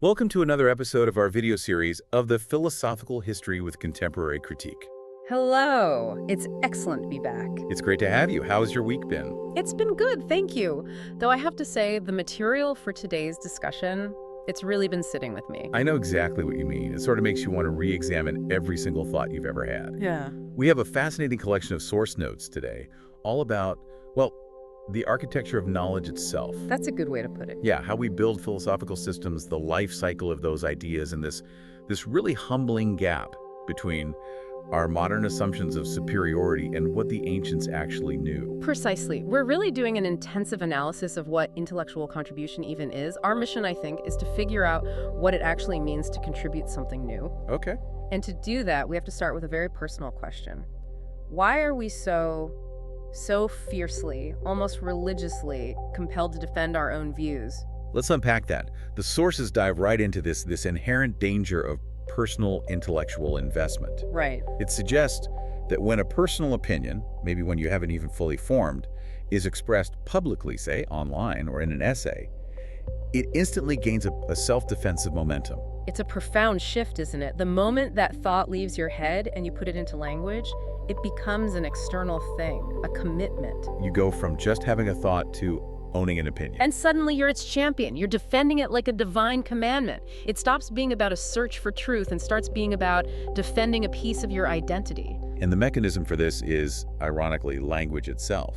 Welcome to another episode of our video series of the Philosophical History with Contemporary Critique. Hello. It's excellent to be back. It's great to have you. How's your week been? It's been good, thank you. Though I have to say, the material for today's discussion, it's really been sitting with me. I know exactly what you mean. It sort of makes you want to re-examine every single thought you've ever had. Yeah. We have a fascinating collection of source notes today, all about, well, the architecture of knowledge itself. That's a good way to put it. Yeah, how we build philosophical systems, the life cycle of those ideas, and this really humbling gap between our modern assumptions of superiority and what the ancients actually knew. Precisely. We're really doing an intensive analysis of what intellectual contribution even is. Our mission, I think, is to figure out what it actually means to contribute something new. Okay. And to do that, we have to start with a very personal question. Why are we so fiercely, almost religiously, compelled to defend our own views? Let's unpack that. The sources dive right into this inherent danger of personal intellectual investment. Right. It suggests that when a personal opinion, maybe when you haven't even fully formed, is expressed publicly, say, online or in an essay, it instantly gains a self-defensive momentum. It's a profound shift, isn't it? The moment that thought leaves your head and you put it into language, it becomes an external thing, a commitment. You go from just having a thought to owning an opinion. And suddenly you're its champion. You're defending it like a divine commandment. It stops being about a search for truth and starts being about defending a piece of your identity. And the mechanism for this is, ironically, language itself.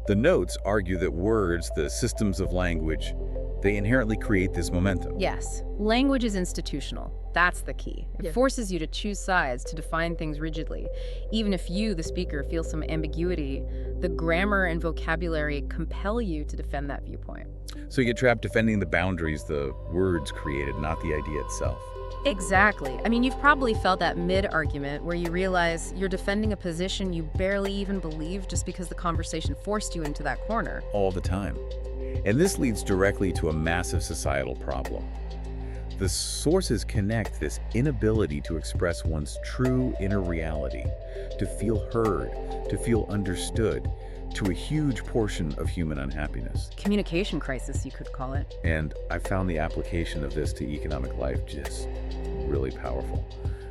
The notes argue that words, the systems of language, they inherently create this momentum. Yes, language is institutional. That's the key. It forces you to choose sides, to define things rigidly. Even if you, the speaker, feel some ambiguity, the grammar and vocabulary compel you to defend that viewpoint. So you get trapped defending the boundaries the words created, not the idea itself. Exactly. I mean, you've probably felt that mid-argument where you realize you're defending a position you barely even believe just because the conversation forced you into that corner. All the time. And this leads directly to a massive societal problem. The sources connect this inability to express one's true inner reality, to feel heard, to feel understood, to a huge portion of human unhappiness. Communication crisis, you could call it. And I found the application of this to economic life just really powerful.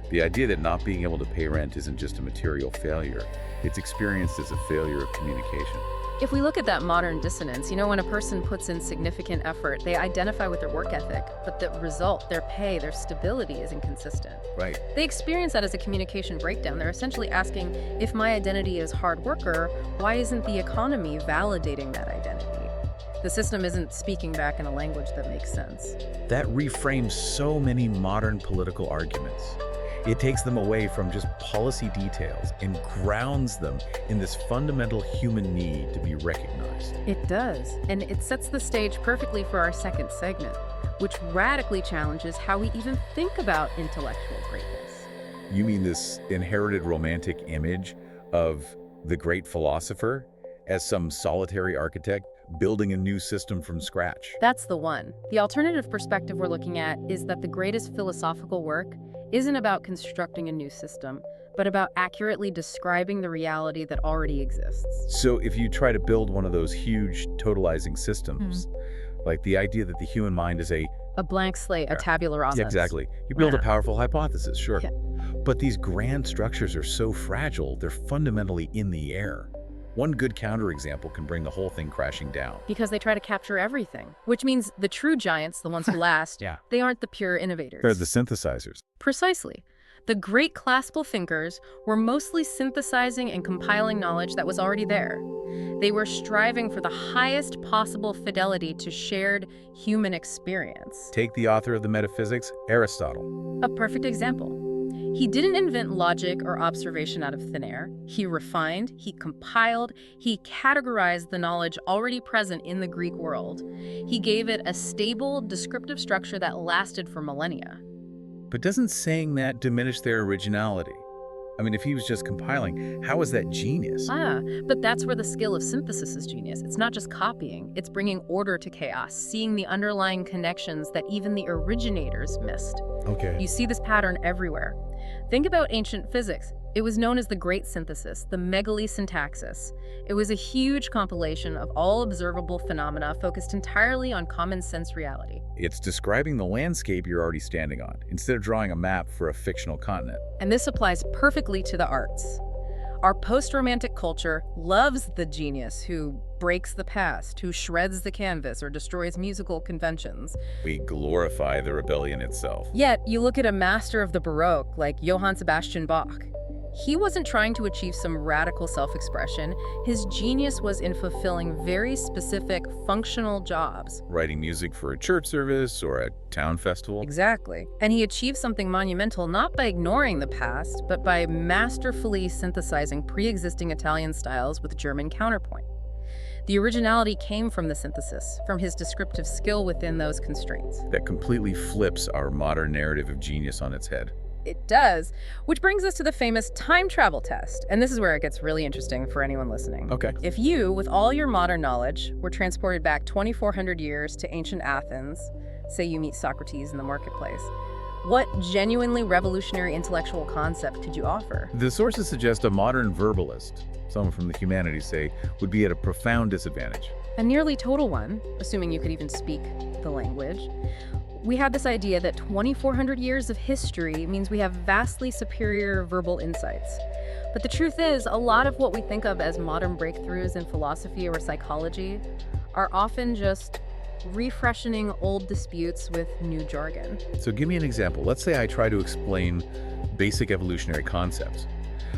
The idea that not being able to pay rent isn't just a material failure, it's experienced as a failure of communication. If we look at that modern dissonance, when a person puts in significant effort, they identify with their work ethic, but the result, their pay, their stability is inconsistent. Right. They experience that as a communication breakdown. They're essentially asking, if my identity is hard worker, why isn't the economy validating that identity? The system isn't speaking back in a language that makes sense. That reframes so many modern political arguments. It takes them away from just policy details and grounds them in this fundamental human need to be recognized. It does, and it sets the stage perfectly for our second segment, which radically challenges how we even think about intellectual greatness. You mean this inherited romantic image of the great philosopher as some solitary architect building a new system from scratch? That's the one. The alternative perspective we're looking at is that the greatest philosophical work isn't about constructing a new system, but about accurately describing the reality that already exists. So if you try to build one of those huge totalizing systems, like the idea that the human mind is a blank slate, a tabula rasa. Yeah, exactly. You build a powerful hypothesis, sure. Yeah. But these grand structures are so fragile, they're fundamentally in the air. One good counterexample can bring the whole thing crashing down. Because they try to capture everything, which means the true giants, the ones who last, they aren't the pure innovators. They're the synthesizers. Precisely. The great classical thinkers were mostly synthesizing and compiling knowledge that was already there. They were striving for the highest possible fidelity to shared human experience. Take the author of the Metaphysics, Aristotle. A perfect example. He didn't invent logic or observation out of thin air. He refined, he compiled, he categorized the knowledge already present in the Greek world. He gave it a stable, descriptive structure that lasted for millennia. But doesn't saying that diminish their originality? I mean, if he was just compiling, how is that genius? But that's where the skill of synthesis is genius. It's not just copying, it's bringing order to chaos, seeing the underlying connections that even the originators missed. Okay. You see this pattern everywhere. Think about ancient physics. It was known as the Great Synthesis, the megalysyntaxis. It was a huge compilation of all observable phenomena focused entirely on common sense reality. It's describing the landscape you're already standing on, instead of drawing a map for a fictional continent. And this applies perfectly to the arts. Our post-romantic culture loves the genius who breaks the past, who shreds the canvas or destroys musical conventions. We glorify the rebellion itself. Yet, you look at a master of the Baroque like Johann Sebastian Bach. He wasn't trying to achieve some radical self-expression. His genius was in fulfilling very specific, functional jobs. Writing music for a church service or a town festival. Exactly. And he achieved something monumental not by ignoring the past, but by masterfully synthesizing pre-existing Italian styles with German counterpoint. The originality came from the synthesis, from his descriptive skill within those constraints. That completely flips our modern narrative of genius on its head. It does, which brings us to the famous time travel test. And this is where it gets really interesting for anyone listening. Okay. If you, with all your modern knowledge, were transported back 2,400 years to ancient Athens, say you meet Socrates in the marketplace, what genuinely revolutionary intellectual concept could you offer? The sources suggest a modern verbalist, someone from the humanities say, would be at a profound disadvantage. A nearly total one, assuming you could even speak the language. We had this idea that 2,400 years of history means we have vastly superior verbal insights. But the truth is, a lot of what we think of as modern breakthroughs in philosophy or psychology are often just refreshing old disputes with new jargon. So give me an example. Let's say I try to explain basic evolutionary concepts.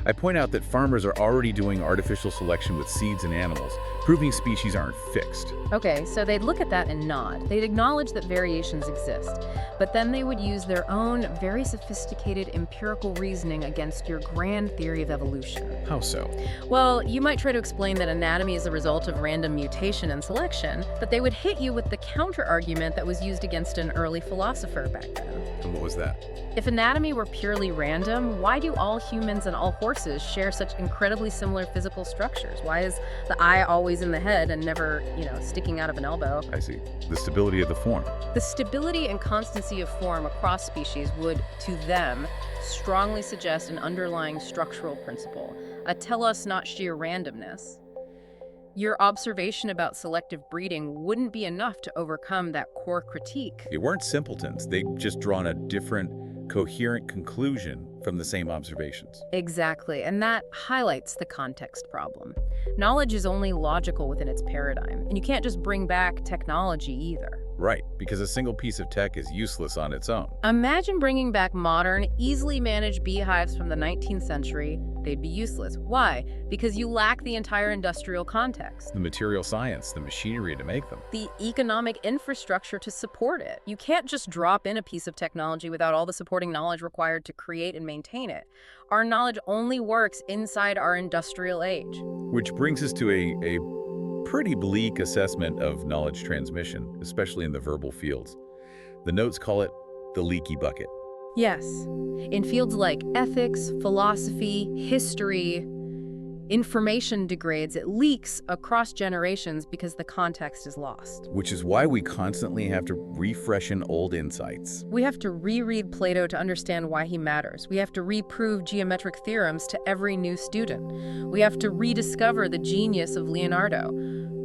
I point out that farmers are already doing artificial selection with seeds and animals, proving species aren't fixed. Okay, so they'd look at that and nod. They'd acknowledge that variations exist, but then they would use their own very sophisticated empirical reasoning against your grand theory of evolution. How so? Well, you might try to explain that anatomy is a result of random mutation and selection, but they would hit you with the counter-argument that was used against an early philosopher back then. And what was that? If anatomy were purely random, why do all humans and all horses share such incredibly similar physical structures? Why is the eye always in the head and never, sticking out of an elbow? I see. The stability of the form. The stability and constancy of form across species would, to them, strongly suggest an underlying structural principle, a tell us not sheer randomness. Your observation about selective breeding wouldn't be enough to overcome that core critique. They weren't simpletons. They'd just drawn a different, coherent conclusion from the same observations. Exactly, and that highlights the context problem. Knowledge is only logical within its paradigm, and you can't just bring back technology either. Right, because a single piece of tech is useless on its own. Imagine bringing back modern, easily managed beehives from the 19th century. They'd be useless. Why? Because you lack the entire industrial context. The material science, the machinery to make them. The economic infrastructure to support it. You can't just drop in a piece of technology without all the supporting knowledge required to create and maintain it. Our knowledge only works inside our industrial age. Which brings us to a pretty bleak assessment of knowledge transmission, especially in the verbal fields. The notes call it the leaky bucket. Yes. In fields like ethics, philosophy, history, information degrades. It leaks across generations because the context is lost. Which is why we constantly have to refreshen old insights. We have to reread Plato to understand why he matters. We have to reprove geometric theorems to every new student. We have to rediscover the genius of Leonardo.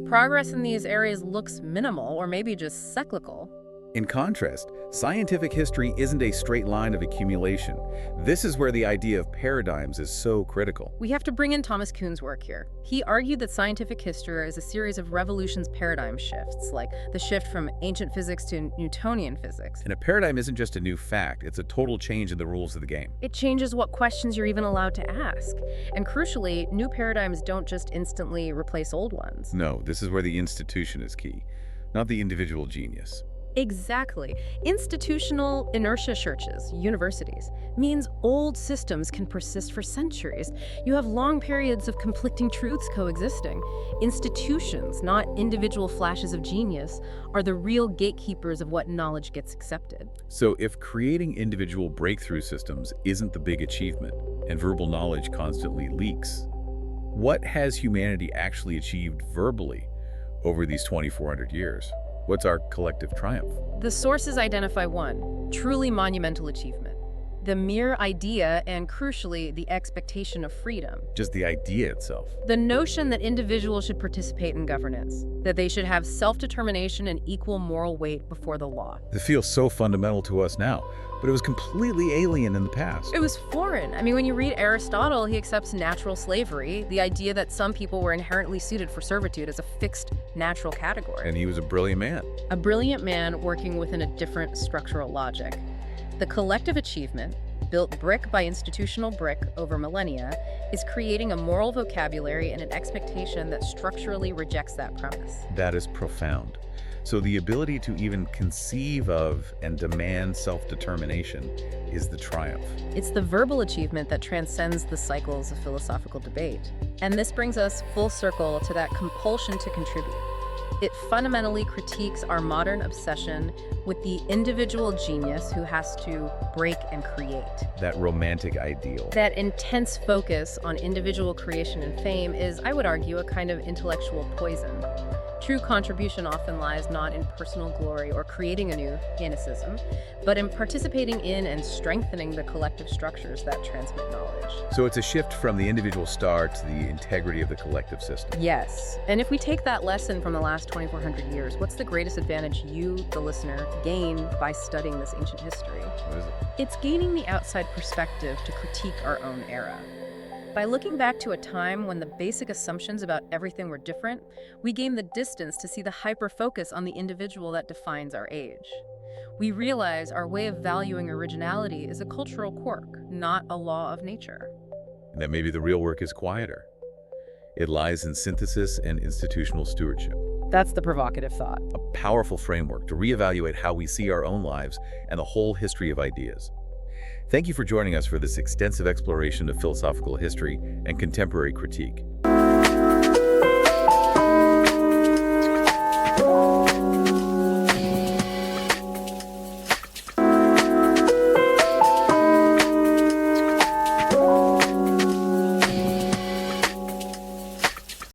Progress in these areas looks minimal or maybe just cyclical. In contrast, scientific history isn't a straight line of accumulation. This is where the idea of paradigms is so critical. We have to bring in Thomas Kuhn's work here. He argued that scientific history is a series of revolutions paradigm shifts, like the shift from ancient physics to Newtonian physics. And a paradigm isn't just a new fact, it's a total change in the rules of the game. It changes what questions you're even allowed to ask. And crucially, new paradigms don't just instantly replace old ones. No, this is where the institution is key, not the individual genius. Exactly. Institutional inertia churches, universities, means old systems can persist for centuries. You have long periods of conflicting truths coexisting. Institutions, not individual flashes of genius, are the real gatekeepers of what knowledge gets accepted. So if creating individual breakthrough systems isn't the big achievement, and verbal knowledge constantly leaks, what has humanity actually achieved verbally over these 2,400 years? What's our collective triumph? The sources identify one truly monumental achievement: the mere idea and, crucially, the expectation of freedom. Just the idea itself. The notion that individuals should participate in governance, that they should have self-determination and equal moral weight before the law. It feels so fundamental to us now, but it was completely alien in the past. It was foreign. I mean, when you read Aristotle, he accepts natural slavery, the idea that some people were inherently suited for servitude as a fixed natural category. And he was a brilliant man. A brilliant man working within a different structural logic. The collective achievement, built brick by institutional brick over millennia, is creating a moral vocabulary and an expectation that structurally rejects that premise. That is profound. So the ability to even conceive of and demand self-determination is the triumph. It's the verbal achievement that transcends the cycles of philosophical debate. And this brings us full circle to that compulsion to contribute. It fundamentally critiques our modern obsession with the individual genius who has to break and create. That romantic ideal. That intense focus on individual creation and fame is, I would argue, a kind of intellectual poison. True contribution often lies not in personal glory or creating a new anicism, but in participating in and strengthening the collective structures that transmit knowledge. So it's a shift from the individual star to the integrity of the collective system. Yes. And if we take that lesson from the last 2,400 years, what's the greatest advantage you, the listener, gain by studying this ancient history? What is it? It's gaining the outside perspective to critique our own era. By looking back to a time when the basic assumptions about everything were different, we gain the distance to see the hyper-focus on the individual that defines our age. We realize our way of valuing originality is a cultural quirk, not a law of nature. And that maybe the real work is quieter. It lies in synthesis and institutional stewardship. That's the provocative thought. A powerful framework to reevaluate how we see our own lives and the whole history of ideas. Thank you for joining us for this extensive exploration of philosophical history and contemporary critique.